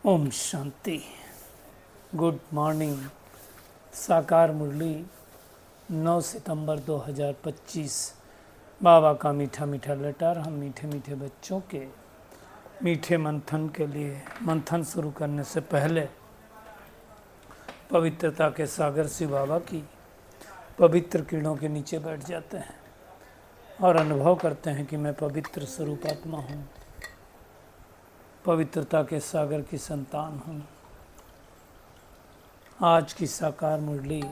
Om Shanti. Good morning. साकार मुरली 9 सितंबर 2025। बाबा का मीठा मीठा लेटर। हम मीठे मीठे बच्चों के मीठे मंथन के लिए मंथन शुरू करने से पहले पवित्रता के सागर शिव बाबा की पवित्र किरणों के नीचे बैठ जाते हैं और अनुभव करते हैं कि मैं पवित्र स्वरूप आत्मा हूँ, पवित्रता के सागर की संतान हूँ। आज की साकार मुरली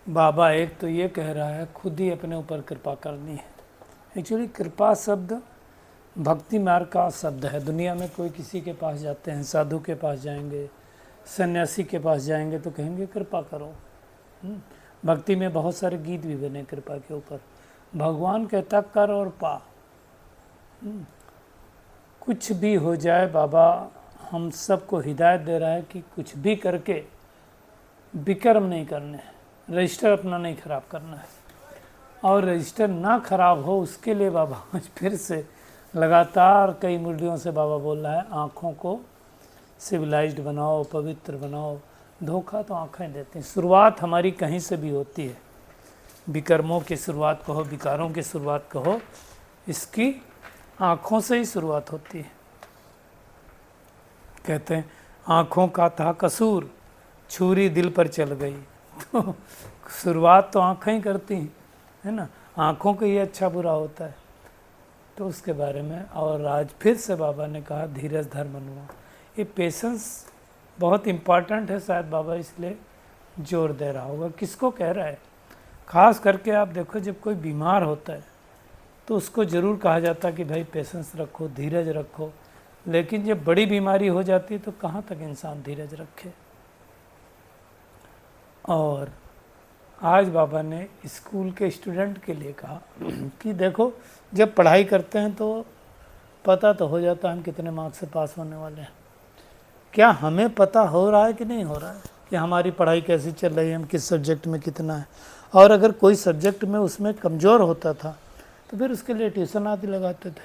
बाबा एक तो ये कह रहा है खुद ही अपने ऊपर कृपा करनी है। एक्चुअली कृपा शब्द भक्ति मार्ग का शब्द है। दुनिया में कोई किसी के पास जाते हैं, साधु के पास जाएंगे, सन्यासी के पास जाएंगे तो कहेंगे कृपा करो। भक्ति में बहुत सारे गीत भी बने कृपा के ऊपर। भगवान कहता कर और पा। कुछ भी हो जाए बाबा हम सबको हिदायत दे रहा है कि कुछ भी करके विकर्म नहीं करने हैं, रजिस्टर अपना नहीं खराब करना है। और रजिस्टर ना खराब हो उसके लिए बाबा आज फिर से लगातार कई मुरलियों से बाबा बोल रहा है आँखों को सिविलाइज्ड बनाओ, पवित्र बनाओ। धोखा तो आँखें देती हैं। शुरुआत हमारी कहीं से भी होती है। विकर्मों की शुरुआत कहो, विकारों की शुरुआत कहो, इसकी आँखों से ही शुरुआत होती है। कहते हैं आँखों का था कसूर, छुरी दिल पर चल गई। तो शुरुआत तो आँखें ही करती हैं, है ना। आँखों को ही अच्छा बुरा होता है। तो उसके बारे में और आज फिर से बाबा ने कहा धीरज धर मनुआ। ये पेशेंस बहुत इम्पॉर्टेंट है, शायद बाबा इसलिए जोर दे रहा होगा। किसको कह रहा है? ख़ास करके आप देखो जब कोई बीमार होता है तो उसको ज़रूर कहा जाता है कि भाई पेशेंस रखो, धीरज रखो। लेकिन जब बड़ी बीमारी हो जाती है तो कहाँ तक इंसान धीरज रखे। और आज बाबा ने स्कूल के स्टूडेंट के लिए कहा कि देखो जब पढ़ाई करते हैं तो पता तो हो जाता है हम कितने मार्क्स से पास होने वाले हैं। क्या हमें पता हो रहा है कि नहीं हो रहा है कि हमारी पढ़ाई कैसी चल रही है, हम किस सब्जेक्ट में कितना है। और अगर कोई सब्जेक्ट में उसमें कमज़ोर होता था तो फिर उसके लिए ट्यूशन आदि लगाते थे,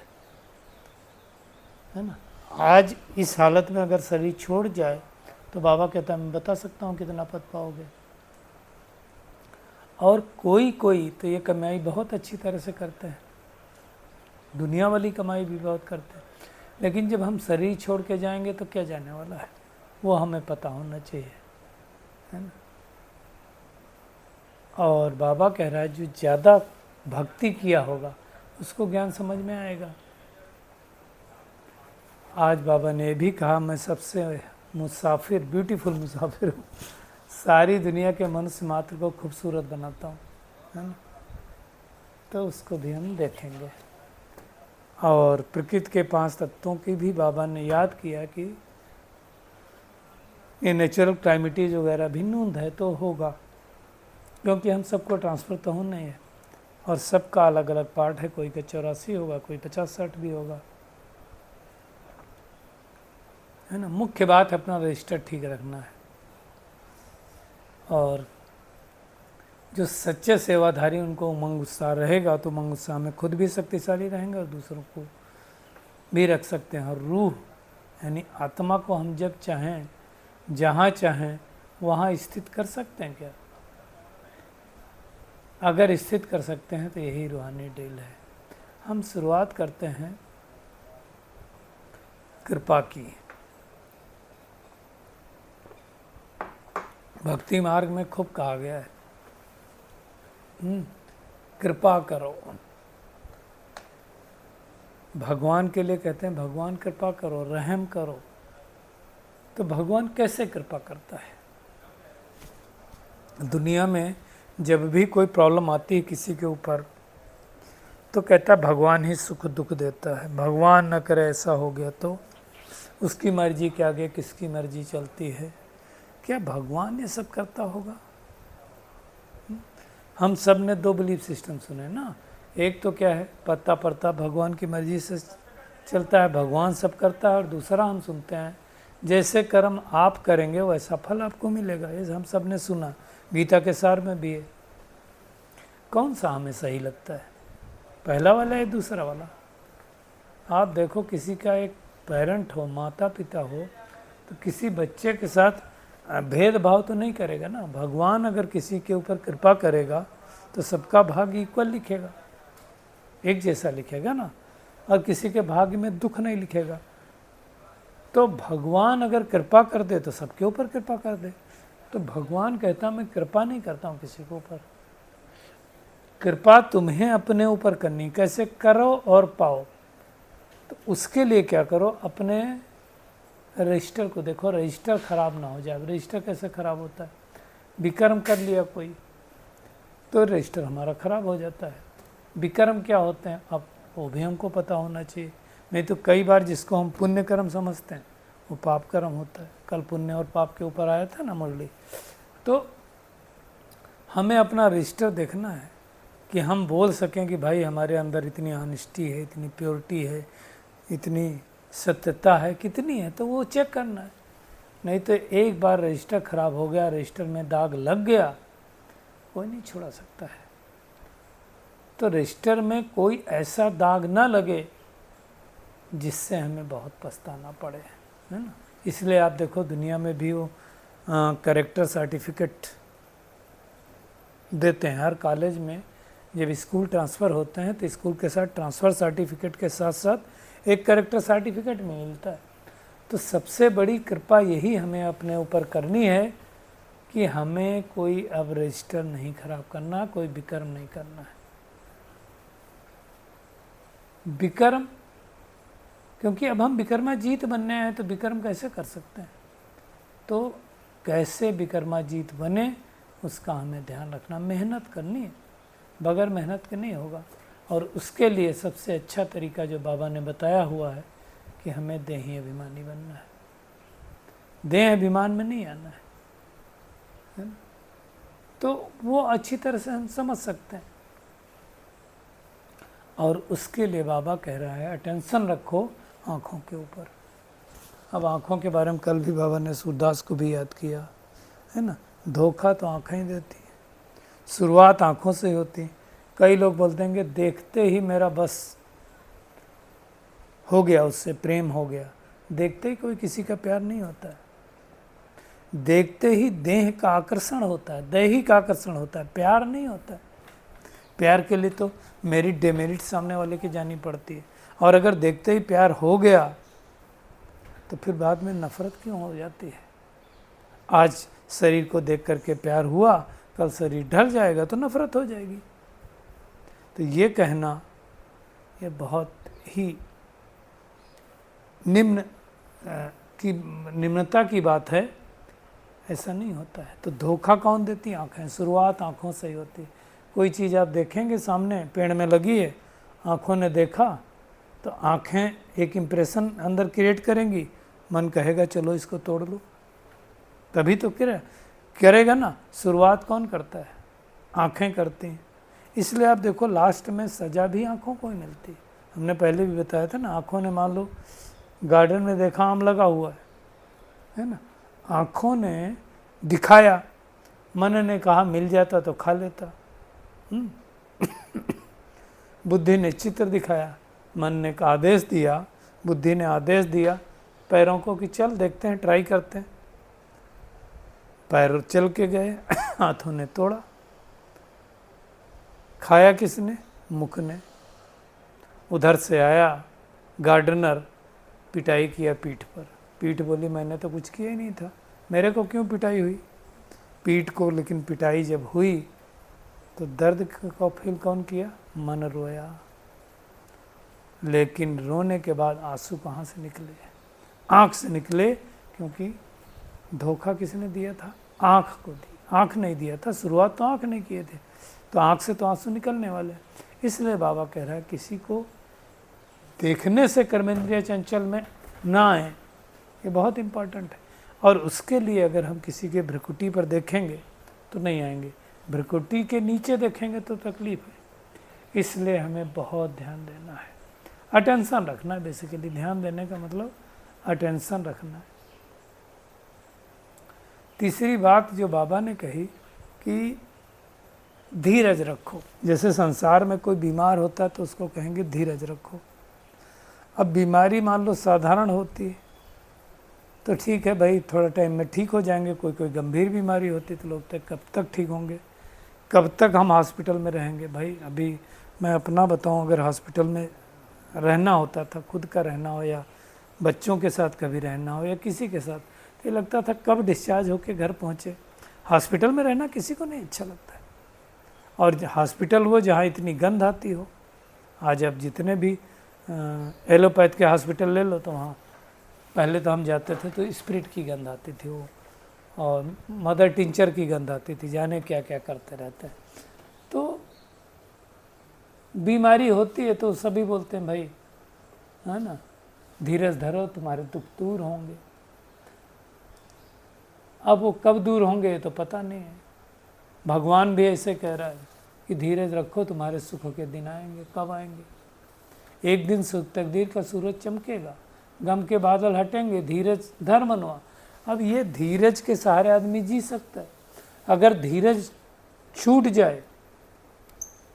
है ना। आज इस हालत में अगर शरीर छोड़ जाए तो बाबा कहता है मैं बता सकता हूँ कितना पद पाओगे। और कोई कोई तो ये कमाई बहुत अच्छी तरह से करते हैं, दुनिया वाली कमाई भी बहुत करते हैं। लेकिन जब हम शरीर छोड़ के जाएंगे तो क्या जाने वाला है वो हमें पता होना चाहिए, है ना। और बाबा कह रहा है जो ज़्यादा भक्ति किया होगा उसको ज्ञान समझ में आएगा। आज बाबा ने भी कहा मैं सबसे मुसाफिर, ब्यूटीफुल मुसाफिर हूँ, सारी दुनिया के मनुष्य मात्र को खूबसूरत बनाता हूँ, है ना। तो उसको भी हम देखेंगे। और प्रकृति के 5 तत्वों की भी बाबा ने याद किया कि ये नेचुरल क्लाइमेटीज वगैरह भी नूंद है तो होगा, क्योंकि हम सबको ट्रांसफ़र तो होना ही है और सबका अलग अलग पार्ट है। कोई का 84 होगा, कोई 50-60 भी होगा, है ना। मुख्य बात है अपना रजिस्टर ठीक रखना है। और जो सच्चे सेवाधारी उनको उमंग उत्साह रहेगा तो उमंग उत्साह में खुद भी शक्तिशाली रहेंगे और दूसरों को भी रख सकते हैं। और रूह यानी आत्मा को हम जब चाहें जहाँ चाहें वहाँ स्थित कर सकते हैं क्या? अगर स्थित कर सकते हैं तो यही रूहानी डील है। हम शुरुआत करते हैं कृपा की। भक्ति मार्ग में खूब कहा गया है कृपा करो। भगवान के लिए कहते हैं भगवान कृपा करो, रहम करो। तो भगवान कैसे कृपा करता है? दुनिया में जब भी कोई प्रॉब्लम आती है किसी के ऊपर तो कहता है भगवान ही सुख दुख देता है, भगवान न करे ऐसा हो गया तो। उसकी मर्जी के आगे किसकी मर्जी चलती है? क्या भगवान ये सब करता होगा? हम सब ने 2 बिलीफ सिस्टम सुने ना। एक तो क्या है पत्ता पड़ता भगवान की मर्जी से चलता है, भगवान सब करता है। और दूसरा हम सुनते हैं जैसे कर्म आप करेंगे वैसा फल आपको मिलेगा। ये हम सब ने सुना, गीता के सार में भी है। कौन सा हमें सही लगता है, पहला वाला या दूसरा वाला? आप देखो किसी का एक पेरेंट हो, माता पिता हो, तो किसी बच्चे के साथ भेदभाव तो नहीं करेगा ना। भगवान अगर किसी के ऊपर कृपा करेगा तो सबका भाग्य इक्वल लिखेगा, एक जैसा लिखेगा ना, और किसी के भाग्य में दुख नहीं लिखेगा। तो भगवान अगर कृपा कर दे तो सबके ऊपर कृपा कर दे। तो भगवान कहता मैं कृपा नहीं करता हूँ किसी के ऊपर, कृपा तुम्हें अपने ऊपर करनी, कैसे करो और पाओ। तो उसके लिए क्या करो, अपने रजिस्टर को देखो, रजिस्टर खराब ना हो जाए। रजिस्टर कैसे खराब होता है, विकर्म कर लिया कोई तो रजिस्टर हमारा खराब हो जाता है। विकर्म क्या होते हैं अब वो भी हमको पता होना चाहिए, नहीं तो कई बार जिसको हम पुण्य कर्म समझते हैं वो पाप कर्म होता है। कल पुण्य और पाप के ऊपर आया था ना मुरली। तो हमें अपना रजिस्टर देखना है कि हम बोल सकें कि भाई हमारे अंदर इतनी ऑनेस्टी है, इतनी प्योरिटी है, इतनी सत्यता है, कितनी है, तो वो चेक करना है। नहीं तो एक बार रजिस्टर खराब हो गया, रजिस्टर में दाग लग गया, कोई नहीं छुड़ा सकता है। तो रजिस्टर में कोई ऐसा दाग ना लगे जिससे हमें बहुत पछताना पड़े, है ना। इसलिए आप देखो दुनिया में भी वो कैरेक्टर सर्टिफिकेट देते हैं हर कॉलेज में। जब स्कूल ट्रांसफ़र होते हैं तो स्कूल के साथ ट्रांसफ़र सर्टिफिकेट के साथ साथ एक कैरेक्टर सर्टिफिकेट भी मिलता है। तो सबसे बड़ी कृपा यही हमें अपने ऊपर करनी है कि हमें कोई अब रजिस्टर नहीं खराब करना, कोई विकर्म नहीं करना है। विकर्म, क्योंकि अब हम विकर्माजीत बनने आए तो विकर्म कैसे कर सकते हैं। तो कैसे विकर्माजीत बने उसका हमें ध्यान रखना, मेहनत करनी है, बगैर मेहनत के नहीं होगा। और उसके लिए सबसे अच्छा तरीका जो बाबा ने बताया हुआ है कि हमें देही अभिमानी बनना है, देह अभिमान में नहीं आना है ना? तो वो अच्छी तरह से हम समझ सकते हैं। और उसके लिए बाबा कह रहा है अटेंशन रखो आँखों के ऊपर। अब आँखों के बारे में कल भी बाबा ने सूरदास को भी याद किया है ना। धोखा तो आँखें ही देती है, शुरुआत आँखों से होती है। कई लोग बोलते हैं कि देखते ही मेरा बस हो गया, उससे प्रेम हो गया। देखते ही कोई किसी का प्यार नहीं होता है, देखते ही देह का आकर्षण होता है, दैहिक आकर्षण होता है, प्यार नहीं होता है। प्यार के लिए तो मेरिट डेमेरिट सामने वाले की जानी पड़ती है। और अगर देखते ही प्यार हो गया तो फिर बाद में नफरत क्यों हो जाती है। आज शरीर को देख करके प्यार हुआ, कल शरीर ढल जाएगा तो नफरत हो जाएगी। तो ये कहना ये बहुत ही निम्नता की बात है, ऐसा नहीं होता है। तो धोखा कौन देती है, आँखें। शुरुआत आँखों से ही होती है। कोई चीज़ आप देखेंगे सामने पेड़ में लगी है, आँखों ने देखा तो आँखें एक इम्प्रेशन अंदर क्रिएट करेंगी, मन कहेगा चलो इसको तोड़ लो, तभी तो करेगा ना। शुरुआत कौन करता है, आँखें करती हैं। इसलिए आप देखो लास्ट में सज़ा भी आँखों को ही मिलती है। हमने पहले भी बताया था ना, आँखों ने मान लो गार्डन में देखा आम लगा हुआ है ना, आँखों ने दिखाया, मन ने कहा मिल जाता तो खा लेता। बुद्धि ने चित्र दिखाया, मन ने का आदेश दिया, बुद्धि ने आदेश दिया पैरों को कि चल देखते हैं, ट्राई करते हैं। पैर चल के गए, हाथों ने तोड़ा। खाया किसने, मुख ने। उधर से आया गार्डनर, पिटाई किया पीठ पर। पीठ बोली मैंने तो कुछ किया ही नहीं था, मेरे को क्यों पिटाई हुई। पीठ को लेकिन पिटाई जब हुई तो दर्द को फील कौन किया, मन रोया। लेकिन रोने के बाद आंसू कहाँ से निकले, आँख से निकले, क्योंकि धोखा किसने दिया था, आँख को दी। आँख नहीं दिया था, शुरुआत तो आँख नहीं किए थे, तो आँख से तो आंसू निकलने वाले। इसलिए बाबा कह रहा है किसी को देखने से कर्मेंद्रिय चंचल में ना आए, ये बहुत इम्पोर्टेंट है। और उसके लिए अगर हम किसी के भ्रुकुटी पर देखेंगे तो नहीं आएंगे, भ्रुकुटी के नीचे देखेंगे तो तकलीफ है। इसलिए हमें बहुत ध्यान देना है, अटेंशन रखना है। बेसिकली ध्यान देने का मतलब अटेंशन रखना है। तीसरी बात जो बाबा ने कही कि धीरज रखो। जैसे संसार में कोई बीमार होता है तो उसको कहेंगे धीरज रखो। अब बीमारी मान लो साधारण होती है तो ठीक है भाई, थोड़ा टाइम में ठीक हो जाएंगे। कोई कोई गंभीर बीमारी होती तो लोग तक कब तक ठीक होंगे, कब तक हम हॉस्पिटल में रहेंगे। भाई अभी मैं अपना बताऊं, अगर हॉस्पिटल में रहना होता था, खुद का रहना हो या बच्चों के साथ कभी रहना हो या किसी के साथ, तो ये लगता था कब डिस्चार्ज होके घर पहुँचे। हॉस्पिटल में रहना किसी को नहीं अच्छा लगता है, और हॉस्पिटल वो जहाँ इतनी गंध आती हो। आज आप जितने भी एलोपैथ के हॉस्पिटल ले लो तो वहाँ पहले तो हम जाते थे तो स्पिरिट की गंध आती थी वो, और मदर टिंचर की गंध आती थी, जाने क्या क्या करते रहते हैं। तो बीमारी होती है तो सभी बोलते हैं भाई, है ना, धीरज धरो तुम्हारे दुख दूर होंगे। अब वो कब दूर होंगे ये तो पता नहीं है। भगवान भी ऐसे कह रहा है कि धीरज रखो तुम्हारे सुख के दिन आएंगे। कब आएंगे? एक दिन तकदीर का सूरज चमकेगा, गम के बादल हटेंगे, धीरज धर मनवा। अब ये धीरज के सहारे आदमी जी सकता है। अगर धीरज छूट जाए,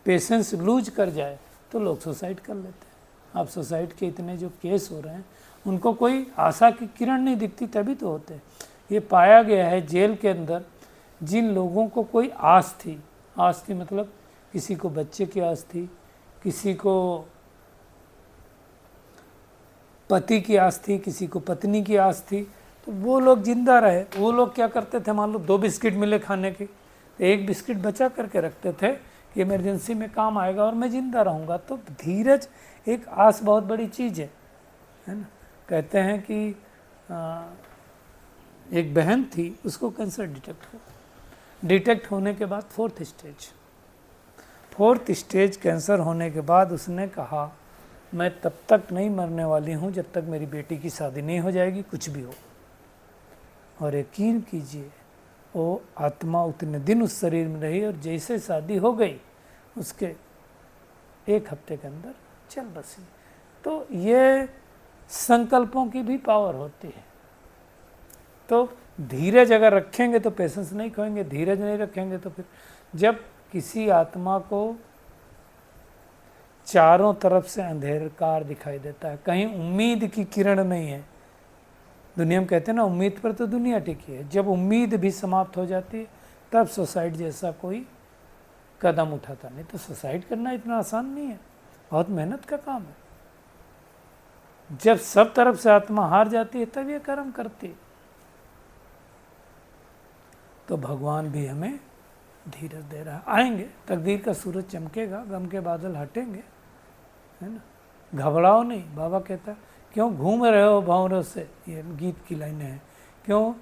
पेशेंस लूज कर जाए तो लोग सुसाइड कर लेते हैं। अब सुसाइड के इतने जो केस हो रहे हैं उनको कोई आशा की किरण नहीं दिखती, तभी तो होते हैं। ये पाया गया है जेल के अंदर जिन लोगों को कोई आस थी मतलब किसी को बच्चे की आस थी, किसी को पति की आस थी, किसी को पत्नी की आस थी, तो वो लोग जिंदा रहे। वो लोग क्या करते थे, मान लो 2 बिस्किट मिले खाने की तो 1 बिस्किट बचा करके रखते थे कि इमरजेंसी में काम आएगा और मैं जिंदा रहूँगा। तो धीरज एक आस बहुत बड़ी चीज़ है ना। कहते हैं कि एक बहन थी, उसको कैंसर डिटेक्ट होने के बाद 4th स्टेज कैंसर होने के बाद उसने कहा मैं तब तक नहीं मरने वाली हूँ जब तक मेरी बेटी की शादी नहीं हो जाएगी, कुछ भी हो। और यकीन कीजिए वो आत्मा उतने दिन उस शरीर में रही और जैसे शादी हो गई उसके 1 हफ्ते के अंदर चल बसी। तो ये संकल्पों की भी पावर होती है। तो धीरज अगर रखेंगे तो पेशेंस नहीं खोएंगे, धीरज नहीं रखेंगे तो फिर जब किसी आत्मा को चारों तरफ से अंधेरकार दिखाई देता है, कहीं उम्मीद की किरण नहीं है, दुनिया में कहते हैं ना उम्मीद पर तो दुनिया टिकी है, जब उम्मीद भी समाप्त हो जाती है तब सुसाइड जैसा कोई कदम उठाता नहीं। तो सुसाइड करना इतना आसान नहीं है, बहुत मेहनत का काम है। जब सब तरफ से आत्मा हार जाती है तब ये कर्म करती है। तो भगवान भी हमें धीरज दे रहा है। आएंगे, तकदीर का सूरज चमकेगा, गम के बादल हटेंगे, है ना। घबराओ नहीं, बाबा कहता क्यों घूम रहे हो भंवरे से, ये गीत की लाइनें हैं। क्यों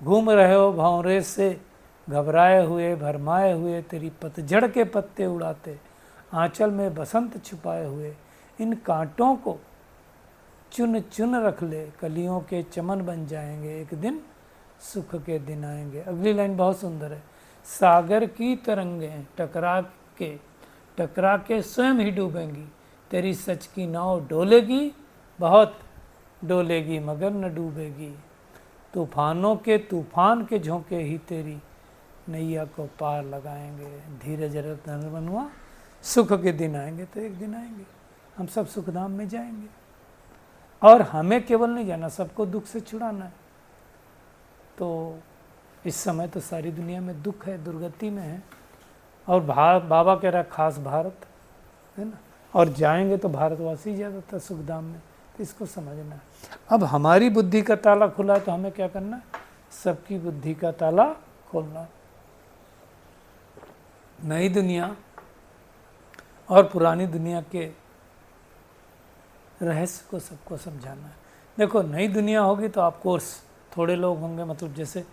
घूम रहे हो भंवरे से, घबराए हुए भरमाए हुए, तेरी पतझड़ के पत्ते उड़ाते, आंचल में बसंत छुपाए हुए, इन कांटों को चुन चुन रख ले, कलियों के चमन बन जाएंगे, एक दिन सुख के दिन आएंगे। अगली लाइन बहुत सुंदर है। सागर की तरंगें टकरा के स्वयं ही डूबेंगी, तेरी सच की नाव डोलेगी, बहुत डोलेगी मगर न डूबेगी, तूफानों के तूफान के झोंके ही तेरी नैया को पार लगाएंगे, धीरज रतन बनवा, सुख के दिन आएंगे। तो एक दिन आएंगे, हम सब सुखधाम में जाएंगे, और हमें केवल नहीं जाना, सबको दुख से छुड़ाना है। तो इस समय तो सारी दुनिया में दुख है, दुर्गति में है, और बाबा कह रहा खास भारत है ना, और जाएंगे तो भारतवासी ज़्यादातर सुखधाम में। तो इसको समझना है। अब हमारी बुद्धि का ताला खुला है तो हमें क्या करना है, सबकी बुद्धि का ताला खोलना। नई दुनिया और पुरानी दुनिया के रहस्य को सबको समझाना है। देखो नई दुनिया होगी तो आप कोर्स थोड़े लोग होंगे, मतलब जैसे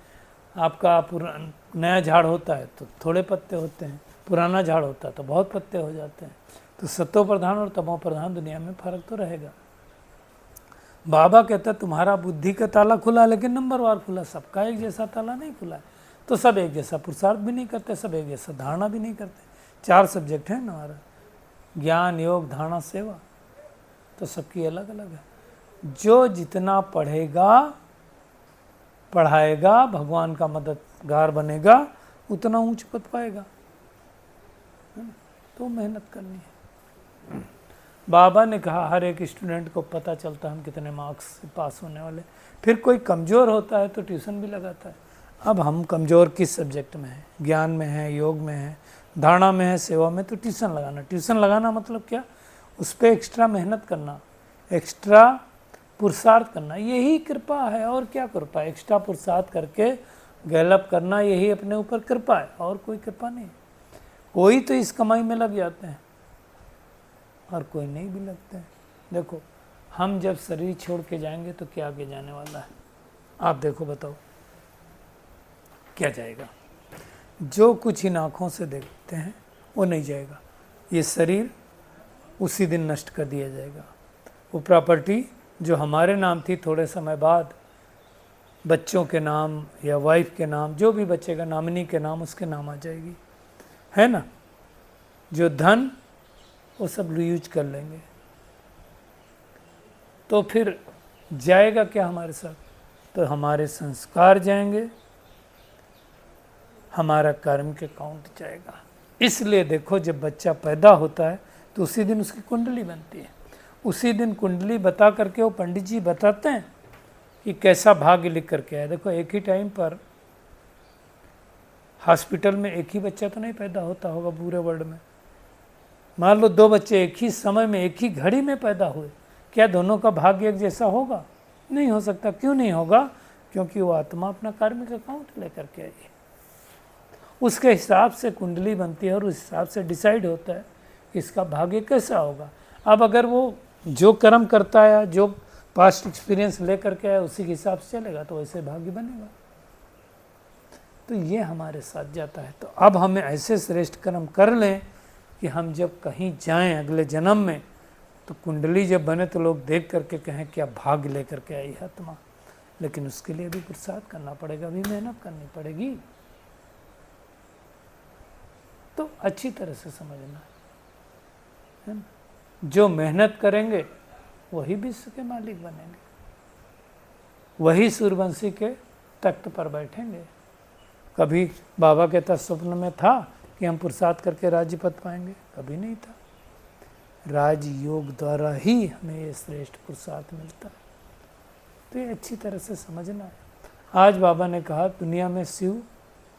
आपका नया झाड़ होता है तो थोड़े पत्ते होते हैं, पुराना झाड़ होता है तो बहुत पत्ते हो जाते हैं। तो सतो प्रधान और तमो प्रधान दुनिया में फर्क तो रहेगा। बाबा कहता है तुम्हारा बुद्धि का ताला खुला लेकिन नंबरवार खुला, सबका एक जैसा ताला नहीं खुला है। तो सब एक जैसा पुरुषार्थ भी नहीं करते, सब एक जैसा धारणा भी नहीं करते। 4 सब्जेक्ट हैं हमारा, ज्ञान योग धारणा सेवा, तो सबकी अलग अलग है। जो जितना पढ़ेगा पढ़ाएगा, भगवान का मददगार बनेगा, उतना ऊंच पद पाएगा। तो मेहनत करनी है। बाबा ने कहा हर एक स्टूडेंट को पता चलता है हम कितने मार्क्स से पास होने वाले। फिर कोई कमज़ोर होता है तो ट्यूशन भी लगाता है। अब हम कमज़ोर किस सब्जेक्ट में हैं, ज्ञान में है, योग में है, धारणा में है, सेवा में, तो ट्यूशन लगाना। ट्यूशन लगाना मतलब क्या, उस पर एक्स्ट्रा मेहनत करना, एक्स्ट्रा पुरुषार्थ करना, यही कृपा है। और क्या कृपा है, एक्स्ट्रा पुरुषार्थ करके गैलअप करना, यही अपने ऊपर कृपा है, और कोई कृपा नहीं। कोई तो इस कमाई में लग जाते हैं और कोई नहीं भी लगते हैं। देखो हम जब शरीर छोड़ के जाएंगे तो क्या आगे जाने वाला है, आप देखो, बताओ क्या जाएगा। जो कुछ इन आँखों से देखते हैं वो नहीं जाएगा। ये शरीर उसी दिन नष्ट कर दिया जाएगा। वो प्रॉपर्टी जो हमारे नाम थी, थोड़े समय बाद बच्चों के नाम या वाइफ के नाम, जो भी बचेगा नॉमिनी के नाम, उसके नाम आ जाएगी, है ना। जो धन वो सब यूज कर लेंगे। तो फिर जाएगा क्या हमारे साथ, तो हमारे संस्कार जाएंगे, हमारा कर्म के अकाउंट जाएगा। इसलिए देखो जब बच्चा पैदा होता है तो उसी दिन उसकी कुंडली बनती है। उसी दिन कुंडली बता करके वो पंडित जी बताते हैं कि कैसा भाग्य लिख करके आया। देखो एक ही टाइम पर हॉस्पिटल में एक ही बच्चा तो नहीं पैदा होता होगा पूरे वर्ल्ड में। मान लो 2 बच्चे एक ही समय में एक ही घड़ी में पैदा हुए, क्या दोनों का भाग्य एक जैसा होगा? नहीं हो सकता। क्यों नहीं होगा? क्योंकि वो आत्मा अपना कार्मिक अकाउंट लेकर के आई है। उसके हिसाब से कुंडली बनती है और उस हिसाब से डिसाइड होता है कि इसका भाग्य कैसा होगा। अब अगर वो जो कर्म करता है, जो पास्ट एक्सपीरियंस लेकर के आया, उसी के हिसाब से चलेगा तो वैसे भाग्य बनेगा। तो ये हमारे साथ जाता है। तो अब हमें ऐसे श्रेष्ठ कर्म कर लें कि हम जब कहीं जाएं अगले जन्म में, तो कुंडली जब बने तो लोग देख करके कहें क्या भाग्य लेकर के आई आत्मा। लेकिन उसके लिए भी पुरुषार्थ करना पड़ेगा, भी मेहनत करनी पड़ेगी। तो अच्छी तरह से समझना है ना। जो मेहनत करेंगे वही विश्व के मालिक बनेंगे, वही सूर्यवंशी के तख्त पर बैठेंगे। कभी बाबा के तत्व स्वप्न में था कि हम पुरुषार्थ करके राज्य पद पाएंगे? कभी नहीं था। राजयोग द्वारा ही हमें ये श्रेष्ठ पुरुषार्थ मिलता है। तो ये अच्छी तरह से समझना है। आज बाबा ने कहा दुनिया में शिव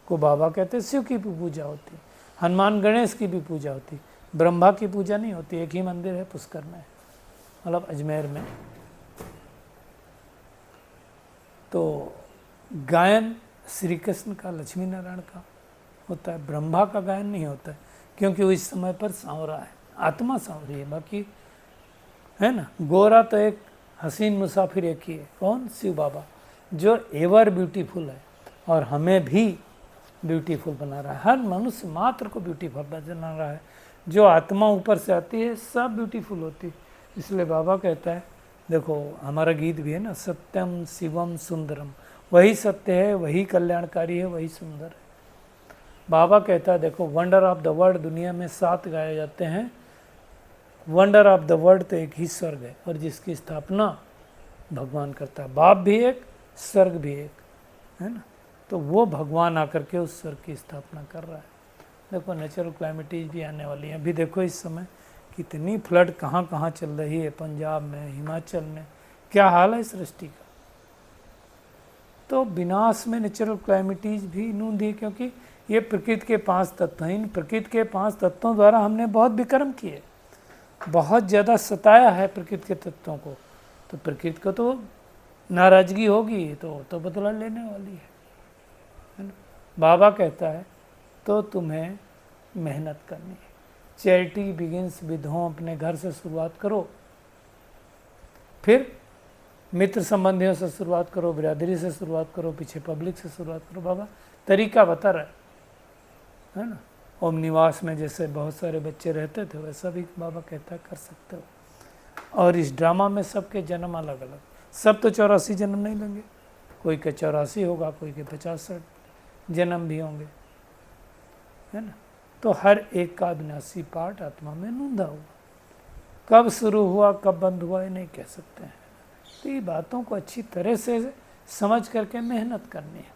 को बाबा कहते, शिव की भी पूजा होती, हनुमान गणेश की भी पूजा होती, ब्रह्मा की पूजा नहीं होती। एक ही मंदिर है पुष्कर में, मतलब अजमेर में। तो गायन श्री कृष्ण का, लक्ष्मी नारायण का होता है, ब्रह्मा का गायन नहीं होता है, क्योंकि वो इस समय पर सांवरा है, आत्मा सांवरी है। बाकी है ना, गोरा तो एक हसीन मुसाफिर एक ही है। कौन? शिव बाबा, जो एवर ब्यूटीफुल है और हमें भी ब्यूटीफुल बना रहा है। हर मनुष्य मात्र को ब्यूटीफुल बना रहा है। जो आत्मा ऊपर से आती है सब ब्यूटीफुल होती है। इसलिए बाबा कहता है, देखो हमारा गीत भी है ना, सत्यम शिवम सुंदरम, वही सत्य है, वही कल्याणकारी है, वही सुंदर है। बाबा कहता है देखो, वंडर ऑफ द वर्ल्ड दुनिया में 7 गाए जाते हैं। वंडर ऑफ द वर्ल्ड तो एक ही स्वर्ग है, और जिसकी स्थापना भगवान करता है। बाप भी एक, स्वर्ग भी एक, है ना। तो वो भगवान आकर के उस स्वर्ग की स्थापना कर रहा है। देखो नेचुरल क्लाइमेटीज भी आने वाली हैं। अभी देखो इस समय कितनी फ्लड कहाँ कहाँ चल रही है, पंजाब में, हिमाचल में, क्या हाल है सृष्टि का। तो विनाश में नेचुरल क्लाइमेटीज भी इन्होंने दी, क्योंकि ये प्रकृति के 5 तत्व हैं। इन प्रकृति के 5 तत्वों द्वारा हमने बहुत विक्रम किए, बहुत ज़्यादा सताया है प्रकृति के तत्वों को। तो प्रकृति को तो नाराज़गी होगी, तो बदला लेने वाली है ना। बाबा कहता है तो तुम्हें मेहनत करनी है। चैरिटी बिगिंस विद होम, अपने घर से शुरुआत करो, फिर मित्र संबंधियों से शुरुआत करो, बिरादरी से शुरुआत करो, पीछे पब्लिक से शुरुआत करो। बाबा तरीका बता रहा है ना। ओम निवास में जैसे बहुत सारे बच्चे रहते थे, वैसा भी बाबा कहता है कर सकते हो। और इस ड्रामा में सबके जन्म अलग अलग, सब तो 84 जन्म नहीं लेंगे, कोई के 84 होगा, कोई के 50-60 जन्म भी होंगे, है ना। तो हर एक का अविनाशी पार्ट आत्मा में नूंदा हुआ, कब शुरू हुआ कब बंद हुआ ये नहीं कह सकते हैं। तो ये बातों को अच्छी तरह से समझ करके मेहनत करनी है।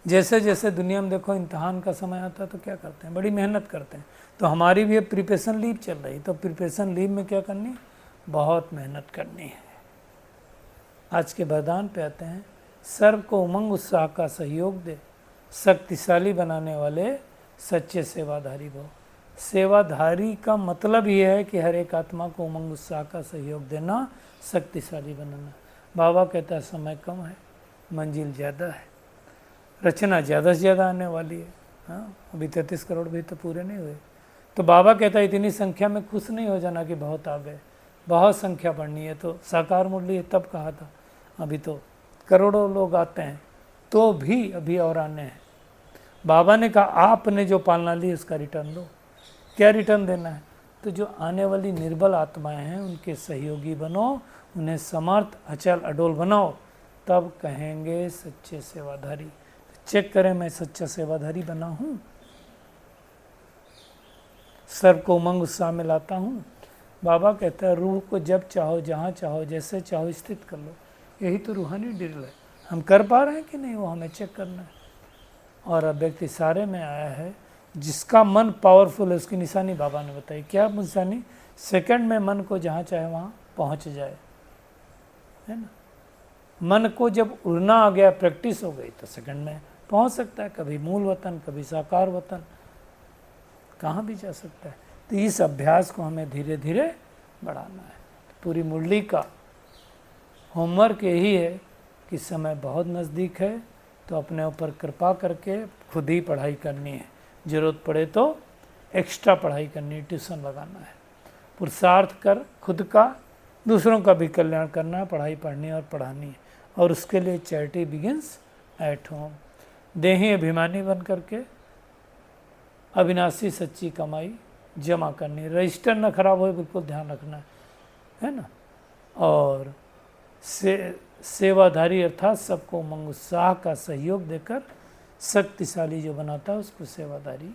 जैसे जैसे दुनिया में देखो इम्तहान का समय आता है तो क्या करते हैं, बड़ी मेहनत करते हैं। तो हमारी भी अब प्रिपरेशन लीव चल रही, तो प्रिपरेशन लीव में क्या करनी, बहुत मेहनत करनी है। आज के वरदान पे आते हैं, सर्व को उमंग उत्साह का सहयोग दे, शक्तिशाली बनाने वाले सच्चे सेवाधारी भव। सेवाधारी का मतलब ये है कि हर एक आत्मा को उमंग उत्साह का सहयोग देना, शक्तिशाली बनाना। बाबा कहता है समय कम है, मंजिल ज़्यादा है, रचना ज़्यादा से ज़्यादा आने वाली है। हाँ, अभी 33 करोड़ भी तो पूरे नहीं हुए। तो बाबा कहता है इतनी संख्या में खुश नहीं हो जाना कि बहुत आ गए, बहुत संख्या बढ़नी है। तो साकार मुरली तब कहा था, अभी तो करोड़ों लोग आते हैं तो भी अभी और आने हैं। बाबा ने कहा आपने जो पालना ली उसका रिटर्न दो। क्या रिटर्न देना है, तो जो आने वाली निर्बल आत्माएं हैं उनके सहयोगी बनो, उन्हें समर्थ अचल अडोल बनाओ, तब कहेंगे सच्चे सेवाधारी। चेक करें मैं सच्चा सेवाधारी बना हूँ, सर्व को उमंग उत्साह में लाता हूँ। बाबा कहता है रूह को जब चाहो, जहाँ चाहो, जैसे चाहो स्थित कर लो। यही तो रूहानी ड्रिल है। हम कर पा रहे हैं कि नहीं, वो हमें चेक करना है। और अब व्यक्ति सारे में आया है, जिसका मन पावरफुल है उसकी निशानी बाबा ने बताई। क्या निशानी, सेकंड में मन को जहाँ चाहे वहाँ पहुँच जाए, है ना। मन को जब उड़ना आ गया, प्रैक्टिस हो गई, तो सेकंड में पहुँच सकता है, कभी मूल वतन, कभी साकार वतन, कहाँ भी जा सकता है। तो इस अभ्यास को हमें धीरे धीरे बढ़ाना है। पूरी मुरली का होमवर्क यही है कि समय बहुत नज़दीक है, तो अपने ऊपर कृपा करके खुद ही पढ़ाई करनी है। ज़रूरत पड़े तो एक्स्ट्रा पढ़ाई करनी है, ट्यूशन लगाना है। पुरुषार्थ कर खुद का, दूसरों का भी कल्याण करना है, पढ़ाई पढ़नी और पढ़ानी है। और उसके लिए चैरिटी बिगिंस एट होम। देही अभिमानी बन करके अविनाशी सच्ची कमाई जमा करनी, रजिस्टर न खराब हो, बिल्कुल ध्यान रखना है ना। और सेवाधारी अर्थात सबको उमंग उत्साह का सहयोग देकर शक्तिशाली जो बनाता है उसको सेवाधारी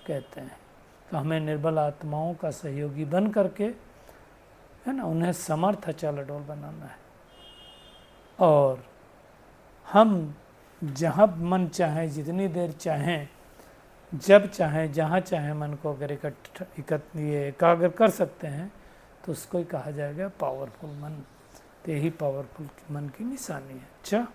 कहते हैं। तो हमें निर्बल आत्माओं का सहयोगी बन करके, है ना, उन्हें समर्थ अचल अडोल बनाना है। और हम जहाँ मन चाहें, जितनी देर चाहें, जब चाहें, जहाँ चाहें मन को अगर एकाग्र कर सकते हैं तो उसको ही कहा जाएगा पावरफुल मन। तो यही पावरफुल मन की निशानी है। अच्छा।